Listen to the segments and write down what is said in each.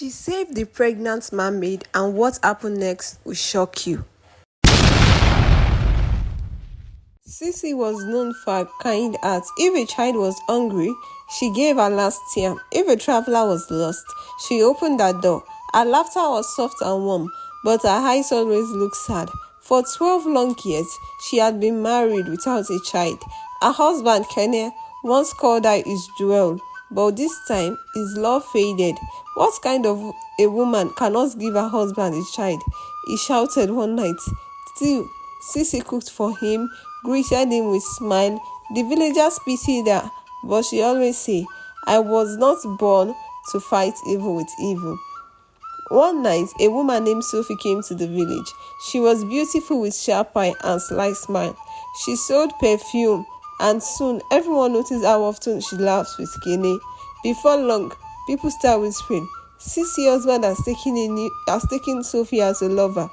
She saved the pregnant mermaid, and what happened next will shock you. Sissy was known for her kind heart. If a child was hungry, she gave her last yam. If a traveler was lost, she opened her door. Her laughter was soft and warm, but her eyes always looked sad. For 12 long years, she had been married without a child. Her husband, Kenneth, once called her his jewel, but this time his love faded. What kind of a woman cannot give her husband a child? He shouted one night. Still, Sissy cooked for him, greeted him with smile. The villagers pitied her, but she always said, I was not born to fight evil with evil. One night, a woman named Sophie came to the village. She was beautiful with sharp eye and sly smile. She sold perfume, and soon everyone noticed how often she laughs with Kene. Before long, people started whispering, Sissy's husband has taken Sophie as a lover.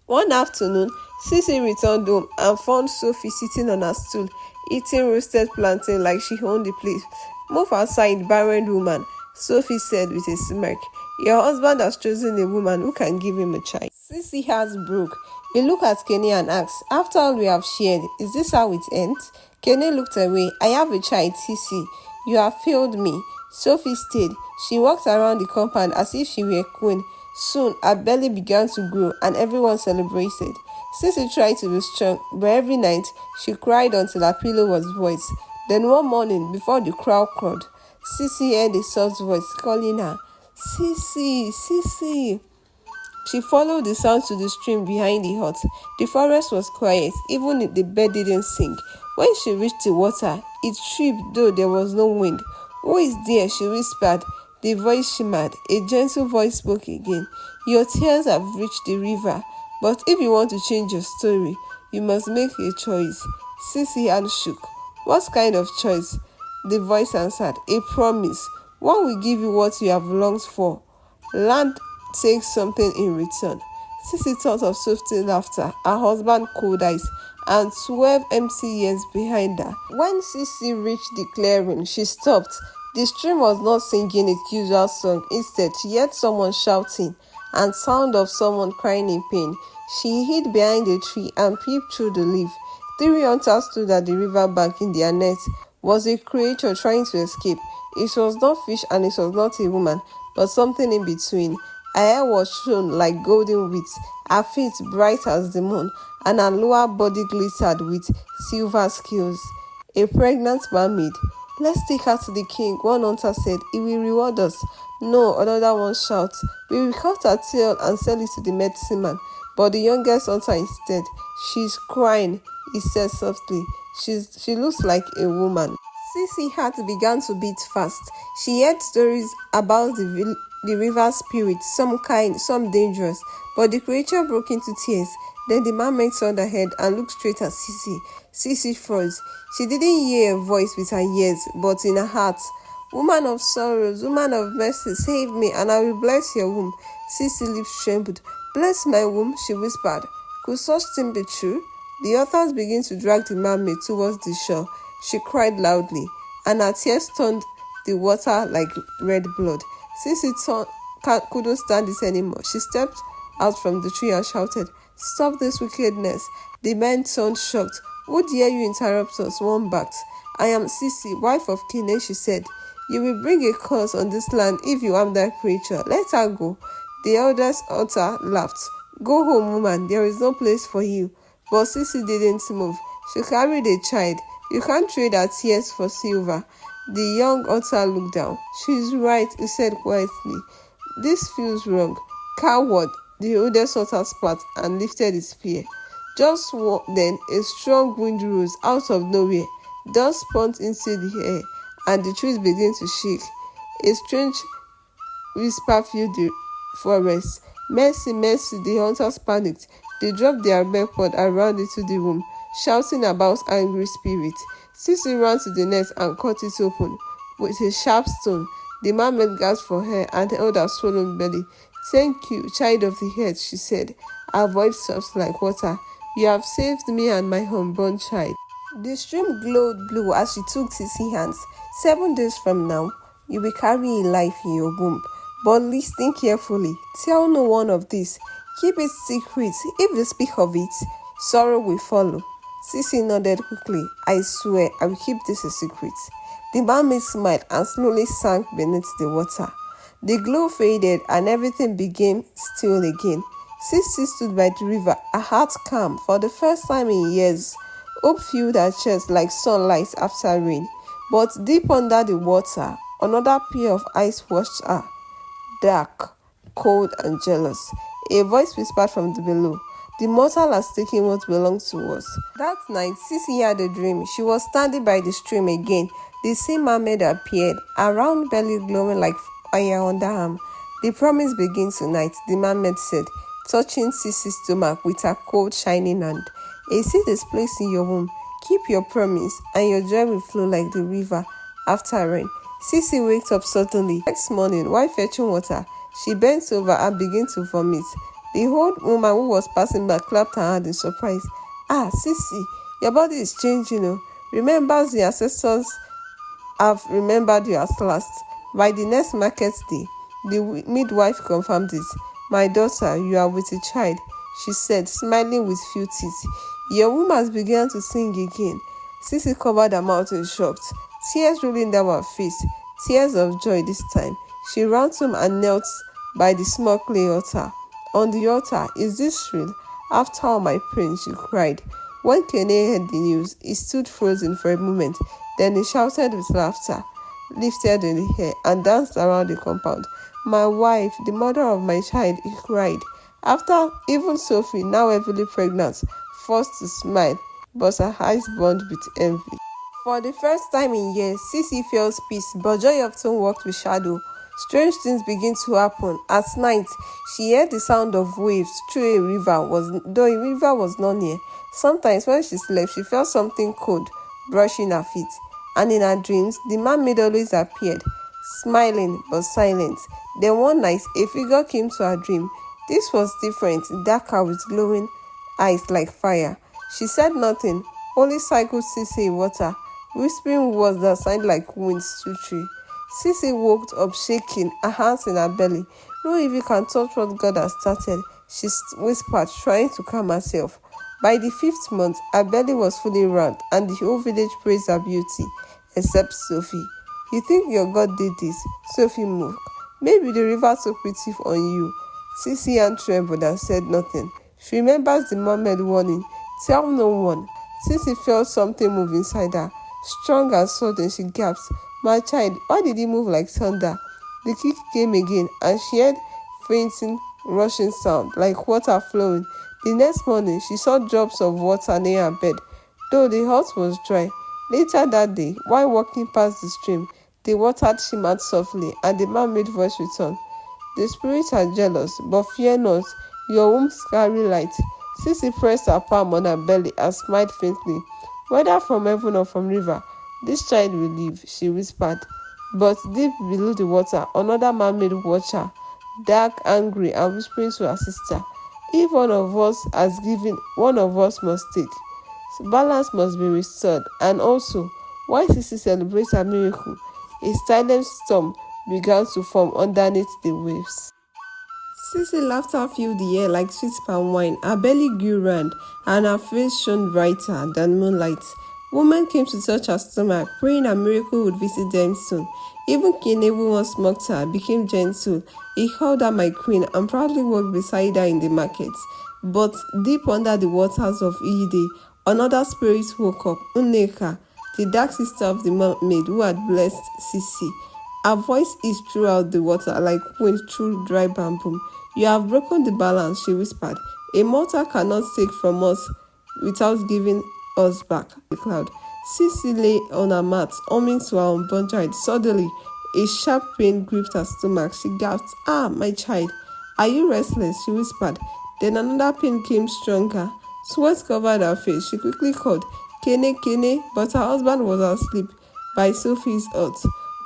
One afternoon, Sissy returned home and found Sophie sitting on her stool, eating roasted plantain like she owned the place. Move aside, barren woman, Sophie said with a smirk. Your husband has chosen a woman who can give him a child. Sissy has broke. He looked at Kenny and asked, after all we have shared, is this how it ends? Kenny looked away. I have a child, Sissy. You have failed me. Sophie stayed. She walked around the compound as if she were a queen. Soon, her belly began to grow and everyone celebrated. Sissy tried to be strong, but every night she cried until her pillow was wet. Then one morning, before the crowd called, Sissy heard a soft voice calling her, Sissy, Sissy. She followed the sound to the stream behind the hut. The forest was quiet, even the bird didn't sing. When she reached the water, it tripped though there was no wind. Who is there? She whispered. The voice shimmered. A gentle voice spoke again. Your tears have reached the river, but if you want to change your story, you must make a choice. Sissy hand shook. What kind of choice? The voice answered. A promise. One will give you what you have longed for. Land takes something in return. Sissy thought of soft laughter, her husband cold eyes, and 12 empty years behind her. When Sissy reached the clearing, she stopped. The stream was not singing its usual song. Instead, she heard someone shouting and sound of someone crying in pain. She hid behind a tree and peeped through the leaf. 3 hunters stood at the river bank in their net. Was a creature trying to escape. It was not fish and it was not a woman, but something in between. Her hair was shone like golden wheat, her feet bright as the moon, and her lower body glittered with silver scales. A pregnant mermaid. Let's take her to the king, one hunter said. He will reward us. No, another one shouted. We will cut her tail and sell it to the medicine man. But the youngest hunter instead. She's crying, he said softly. She looks like a woman. Sissy's heart began to beat fast. She heard stories about the river spirit, some kind, some dangerous. But the creature broke into tears. Then the mermaid turned her head and looked straight at Sissy. Sissy froze. She didn't hear a voice with her ears, but in her heart. Woman of sorrows, woman of mercy, save me, and I will bless your womb. Sissy's lips trembled. Bless my womb, she whispered. Could such thing be true? The others began to drag the mermaid towards the shore. She cried loudly, and her tears turned the water like red blood. Sissy couldn't stand it anymore. She stepped out from the tree and shouted, Stop this wickedness. The men turned shocked. Who dare you interrupt us? One backed. I am Sissy, wife of Kine, she said. You will bring a curse on this land if you harm that creature. Let her go. The eldest hunter laughed. Go home, woman. There is no place for you. But Sissy didn't move. She carried a child. You can't trade her tears for silver. The young hunter looked down. She's right, he said quietly. This feels wrong. Coward. The oldest hunter spat and lifted his spear. Just then, a strong wind rose out of nowhere. Dust spun into the air, and the trees began to shake. A strange whisper filled the forest. Mercy, mercy, the hunters panicked. They dropped their weapon and ran into the room, shouting about angry spirits. Sissy ran to the net and cut it open with a sharp stone. The mermaid gasped for air and held her swollen belly. Thank you, child of the earth, she said, her voice soft like water. You have saved me and my unborn child. The stream glowed blue as she took Sissy's hands. 7 days from now, you will carry a life in your womb. But listen carefully. Tell no one of this. Keep it secret. If you speak of it, sorrow will follow. Sissy nodded quickly. I swear I will keep this a secret. The mermaid smiled and slowly sank beneath the water. The glow faded and everything became still again. Sissy stood by the river, her heart calm. For the first time in years, hope filled her chest like sunlight after rain. But deep under the water, another pair of eyes watched her, dark, cold, and jealous. A voice whispered from the below, "The mortal has taken what belonged to us." That night, Sissy had a dream. She was standing by the stream again. The same mermaid appeared, her round belly glowing like fire under her arm. "The promise begins tonight," the mermaid said, touching Sissy's stomach with her cold, shining hand. "A seed is placed in your womb. Keep your promise, and your joy will flow like the river after rain." Sissy waked up suddenly. Next morning, while fetching water, she bent over and began to vomit. The old woman who was passing by clapped her hand in surprise. "Ah, Sissy, your body is changing. Oh. Remember, the ancestors have remembered you at last." By the next market day, the midwife confirmed it. "My daughter, you are with a child," she said, smiling with few teeth. "Your womb has begun to sing again." Sissy covered her mouth in shock, tears rolling down her face, tears of joy this time. She ran home and knelt by the small clay altar. On the altar, "Is this real? After all my pain," she cried. When Kene heard the news, he stood frozen for a moment. Then he shouted with laughter, lifted in the air, and danced around the compound. "My wife, the mother of my child," he cried. After even Sophie, now heavily pregnant, forced to smile, but her eyes burned with envy. For the first time in years, Sissy felt peace, but joy often walked with shadow. Strange things begin to happen. At night, she heard the sound of waves through a river, though a river was not near. Sometimes when she slept, she felt something cold brushing her feet. And in her dreams, the mermaid always appeared, smiling but silent. Then one night, a figure came to her dream. This was different, darker with glowing eyes like fire. She said nothing, only cycled Sissy in water, whispering words that sounded like winds through trees. Sissy woke up shaking, her hands in her belly. "No even can touch what God has started," she whispered, trying to calm herself. By the 5th month, her belly was fully round, and the whole village praised her beauty, except Sophie. "You think your God did this?" Sophie moved. "Maybe the river took pity on you." Sissy hand trembled and said nothing. She remembers the mermaid warning, "Tell no one." Sissy felt something move inside her. Strong and sudden, she gasped, "My child, why did you move like thunder?" The kick came again, and she heard fainting, rushing sound, like water flowing. The next morning, she saw drops of water near her bed, though the hut was dry. Later that day, while walking past the stream, the water shimmered softly, and the mermaid voice returned. "The spirits are jealous, but fear not, your wombs carry light." Sissy pressed her palm on her belly and smiled faintly. "Whether from heaven or from river, this child will live," she whispered. But deep below the water, another mermaid watched her, dark, angry, and whispering to her sister, "If one of us has given, one of us must take. Balance must be restored." And also, while Sissy celebrates her miracle, a silent storm began to form underneath the waves. Sissy laughter filled the air like sweet palm wine. Her belly grew round, and her face shone brighter than moonlight. Women came to touch her stomach, praying a miracle would visit them soon. Even Kene, who once mocked her, became gentle. He called her "my queen" and proudly walked beside her in the markets. But deep under the waters of Ide, another spirit woke up, Uneka, the dark sister of the mermaid who had blessed Sissy. Her voice hissed throughout the water like wind through dry bamboo. "You have broken the balance," she whispered. "A mortal cannot take from us without giving us back." The cloud. Sissy lay on her mat, humming to her unborn child. Suddenly, a sharp pain gripped her stomach. She gasped, "Ah, my child, are you restless?" she whispered. Then another pain came stronger. Sweat covered her face. She quickly called, "Kene, Kene," but her husband was asleep by Sophie's hut,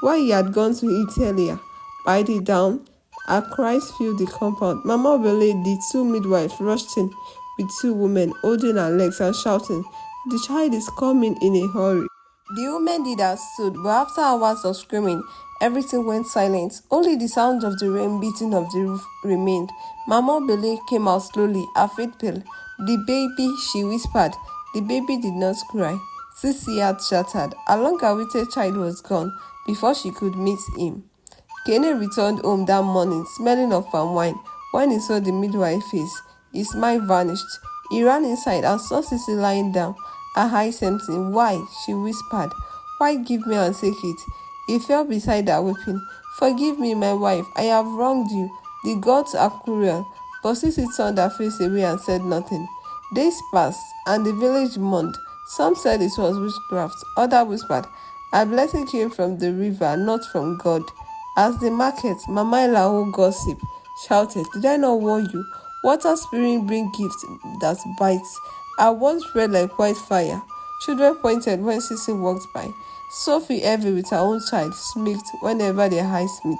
why he had gone to eat earlier. By the dawn, her cries filled the compound. Mama Obele, the two midwives, rushed in with two women holding her legs and shouting, "The child is coming in a hurry." The woman did as stood, but after hours of screaming, everything went silent. Only the sound of the rain beating of the roof remained. Mama Bele came out slowly, her face pale. The baby, she whispered. The baby did not cry. Sissy had shattered. A long-awaited child was gone before she could meet him. Kene returned home that morning, smelling of palm wine. When he saw the midwife's face, his smile vanished. He ran inside and saw Sissy lying down, her eyes empty. Why? She whispered. Why give me and take it? He fell beside her, weeping. Forgive me, my wife. I have wronged you. The gods are cruel. But Sissy turned her face away and said nothing. Days passed, and the village mourned. Some said it was witchcraft. Others whispered, a blessing came from the river, not from God. As the market, Mama Elaho gossip shouted, did I not warn you? Water spirit bring gifts that bites. Our words spread like white fire. Children pointed when Sissy walked by. Sophie, heavy with her own child, smirked whenever their eyes meet.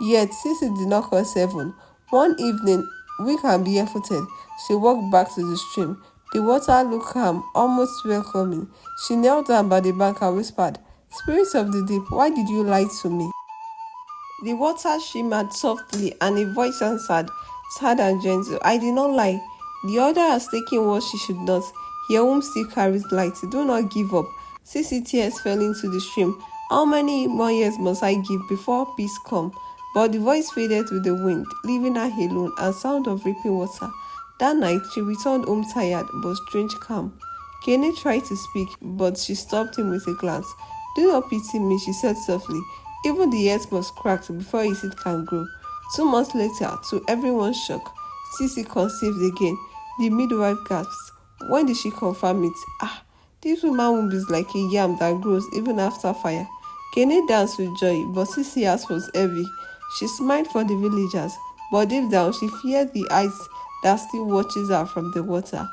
Yet Sissy did not cross heaven. One evening, weak and barefooted, she walked back to the stream. The water looked calm, almost welcoming. She knelt down by the bank and whispered, Spirits of the deep, why did you lie to me? The water shimmered softly, and a voice answered, sad and gentle, I did not lie. The other has taken what she should not. Your womb still carries light. Do not give up. Sissy tears fell into the stream. How many more years must I give before peace come? But the voice faded with the wind, leaving her alone and sound of rippling water. That night, she returned home tired but strange calm. Kenny tried to speak, but she stopped him with a glance. Do not pity me, she said softly. Even the earth must crack before a seed can grow. 2 months later, to everyone's shock, Sissy conceived again. The midwife gasped. When did she confirm it? This woman womb is like a yam that grows even after fire. Kenny danced with joy, but Sissy's heart was heavy. She smiled for the villagers, but deep down she feared the eyes that still watches her from the water.